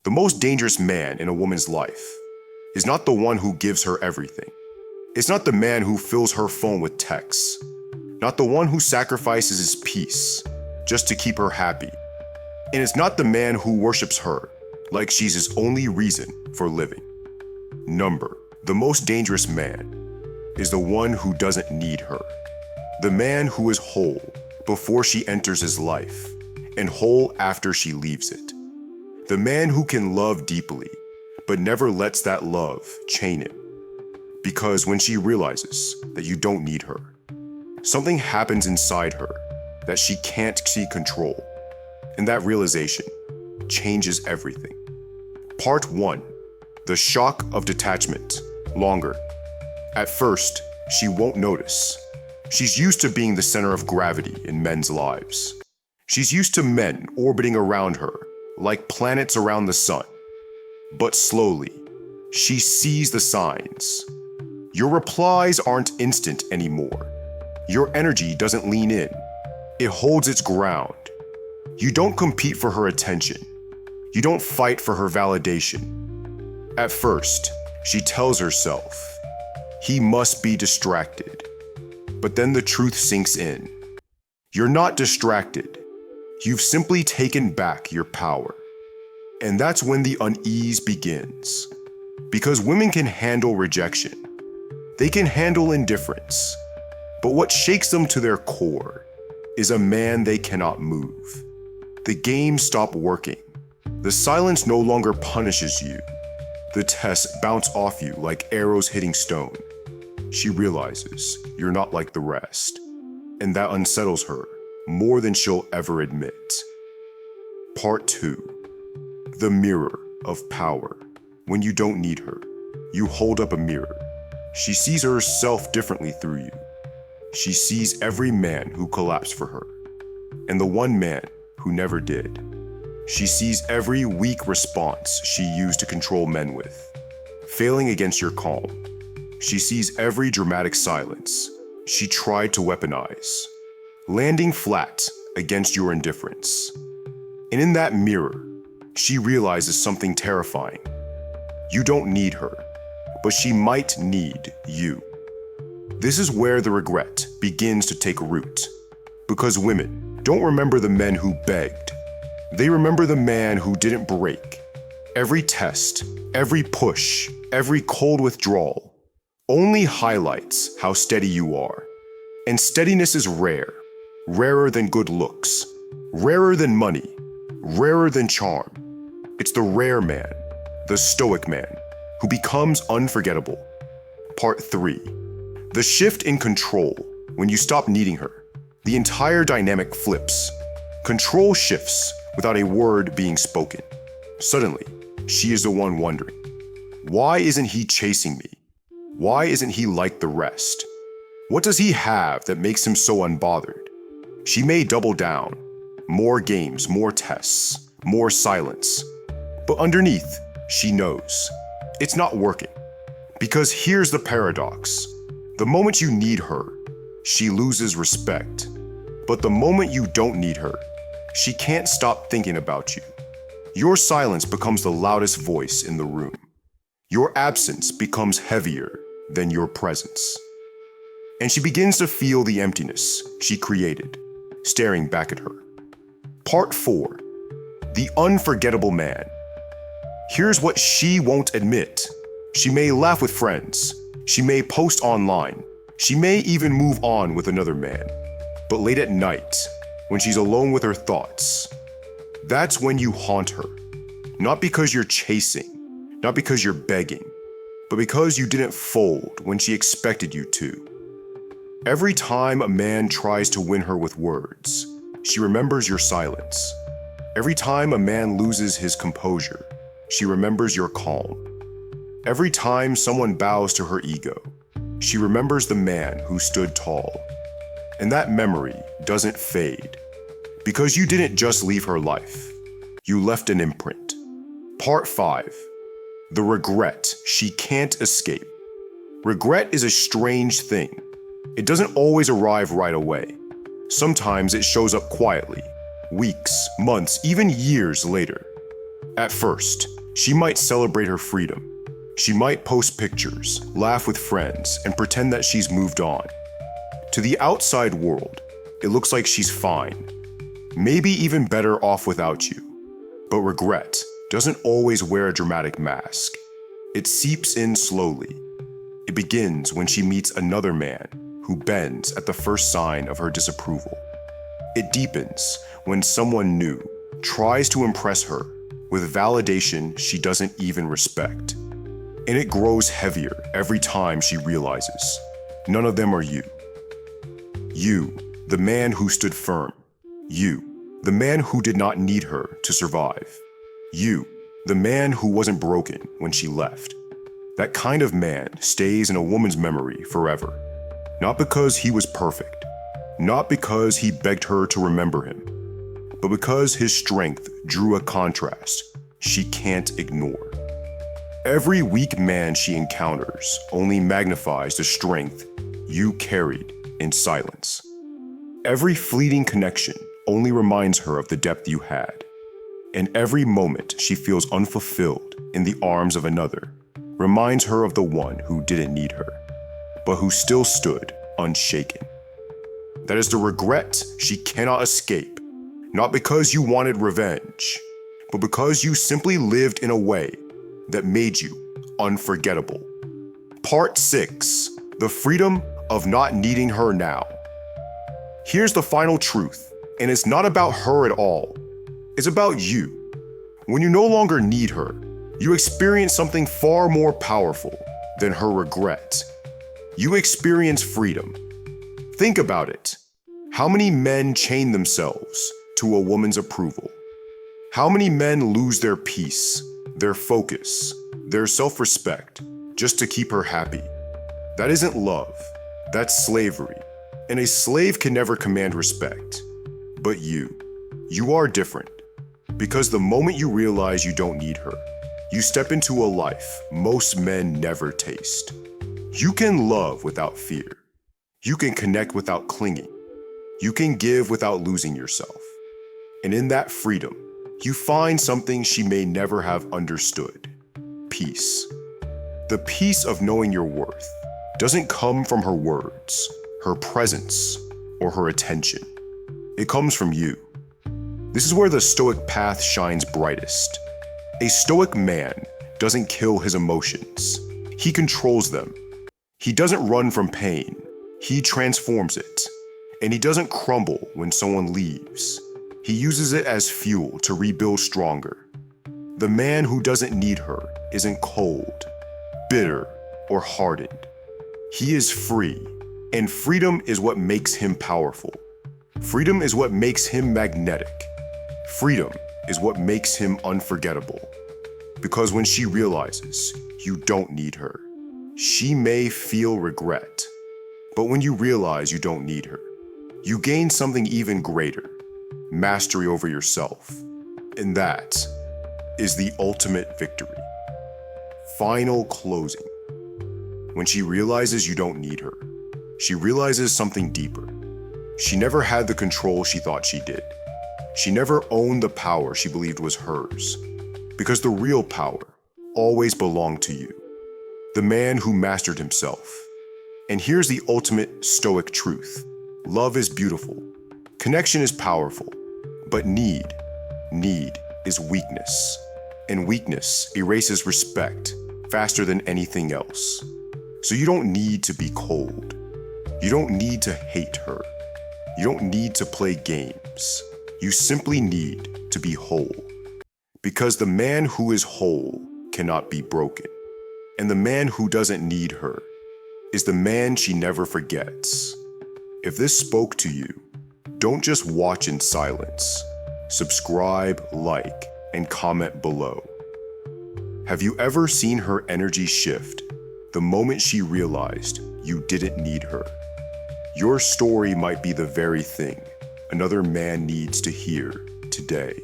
The most dangerous man in a woman's life is not the one who gives her everything. It's not the man who fills her phone with texts, not the one who sacrifices his peace just to keep her happy. And it's not the man who worships her like she's his only reason for living. The most dangerous man is the one who doesn't need her. The man who is whole before she enters his life and whole after she leaves it. The man who can love deeply but never lets that love chain him. Because when she realizes that you don't need her, something happens inside her that she can't see control. And that realization changes everything. Part 1. The shock of detachment. Longer. At first, she won't notice. She's used to being the center of gravity in men's lives. She's used to men orbiting around her like planets around the sun. But slowly, she sees the signs. Your replies aren't instant anymore. Your energy doesn't lean in. It holds its ground. You don't compete for her attention. You don't fight for her validation. At first, she tells herself, he must be distracted. But then the truth sinks in. You're not distracted. You've simply taken back your power. And that's when the unease begins. Because women can handle rejection. They can handle indifference. But what shakes them to their core is a man they cannot move. The games stop working. The silence no longer punishes you. The tests bounce off you like arrows hitting stone. She realizes you're not like the rest. And that unsettles her more than she'll ever admit. Part 2. The mirror of power. When you don't need her, you hold up a mirror. She sees herself differently through you. She sees every man who collapsed for her, and the one man who never did. She sees every weak response she used to control men with, failing against your calm. She sees every dramatic silence she tried to weaponize, landing flat against your indifference. And in that mirror, she realizes something terrifying. You don't need her, but she might need you. This is where the regret begins to take root, because women don't remember the men who begged. They remember the man who didn't break. Every test, every push, every cold withdrawal only highlights how steady you are. And steadiness is rare, rarer than good looks, rarer than money, rarer than charm. It's the rare man, the stoic man, who becomes unforgettable. Part 3. The shift in control. When you stop needing her, the entire dynamic flips. Control shifts without a word being spoken. Suddenly, she is the one wondering, why isn't he chasing me? Why isn't he like the rest? What does he have that makes him so unbothered? She may double down. More games, more tests, more silence. But underneath, she knows it's not working. Because here's the paradox. The moment you need her, she loses respect. But the moment you don't need her, she can't stop thinking about you. Your silence becomes the loudest voice in the room. Your absence becomes heavier than your presence. And she begins to feel the emptiness she created, staring back at her. Part 4. The unforgettable man. Here's what she won't admit. She may laugh with friends. She may post online. She may even move on with another man. But late at night, when she's alone with her thoughts, that's when you haunt her. Not because you're chasing, not because you're begging, but because you didn't fold when she expected you to. Every time a man tries to win her with words, she remembers your silence. Every time a man loses his composure, she remembers your calm. Every time someone bows to her ego, she remembers the man who stood tall. And that memory doesn't fade. Because you didn't just leave her life, you left an imprint. Part 5. The regret she can't escape. Regret is a strange thing. It doesn't always arrive right away. Sometimes it shows up quietly, weeks, months, even years later. At first, she might celebrate her freedom. She might post pictures, laugh with friends, and pretend that she's moved on. To the outside world, it looks like she's fine, maybe even better off without you. But regret doesn't always wear a dramatic mask. It seeps in slowly. It begins when she meets another man who bends at the first sign of her disapproval. It deepens when someone new tries to impress her with validation she doesn't even respect. And it grows heavier every time she realizes none of them are you. You, the man who stood firm. You, the man who did not need her to survive. You, the man who wasn't broken when she left. That kind of man stays in a woman's memory forever. Not because he was perfect, not because he begged her to remember him, but because his strength drew a contrast she can't ignore. Every weak man she encounters only magnifies the strength you carried in silence. Every fleeting connection only reminds her of the depth you had. And every moment she feels unfulfilled in the arms of another reminds her of the one who didn't need her, but who still stood unshaken. That is the regret she cannot escape, not because you wanted revenge, but because you simply lived in a way that made you unforgettable. Part 6, the freedom of not needing her now. Here's the final truth, and it's not about her at all. It's about you. When you no longer need her, you experience something far more powerful than her regret. You experience freedom. Think about it. How many men chain themselves to a woman's approval? How many men lose their peace, their focus, their self-respect just to keep her happy? That isn't love. That's slavery. And a slave can never command respect. But you are different. Because the moment you realize you don't need her, you step into a life most men never taste. You can love without fear. You can connect without clinging. You can give without losing yourself. And in that freedom, you find something she may never have understood: peace. The peace of knowing your worth doesn't come from her words, her presence, or her attention. It comes from you. This is where the Stoic path shines brightest. A Stoic man doesn't kill his emotions. He controls them. He doesn't run from pain. He transforms it. And he doesn't crumble when someone leaves. He uses it as fuel to rebuild stronger. The man who doesn't need her isn't cold, bitter, or hardened. He is free, and freedom is what makes him powerful. Freedom is what makes him magnetic. Freedom is what makes him unforgettable. Because when she realizes you don't need her, she may feel regret. But when you realize you don't need her, you gain something even greater: mastery over yourself. And that is the ultimate victory. Final closing. When she realizes you don't need her, she realizes something deeper. She never had the control she thought she did. She never owned the power she believed was hers. Because the real power always belonged to you, the man who mastered himself. And here's the ultimate Stoic truth. Love is beautiful. Connection is powerful. But need is weakness. And weakness erases respect faster than anything else. So you don't need to be cold. You don't need to hate her. You don't need to play games. You simply need to be whole. Because the man who is whole cannot be broken. And the man who doesn't need her is the man she never forgets. If this spoke to you, don't just watch in silence. Subscribe, like, and comment below. Have you ever seen her energy shift the moment she realized you didn't need her? Your story might be the very thing another man needs to hear today.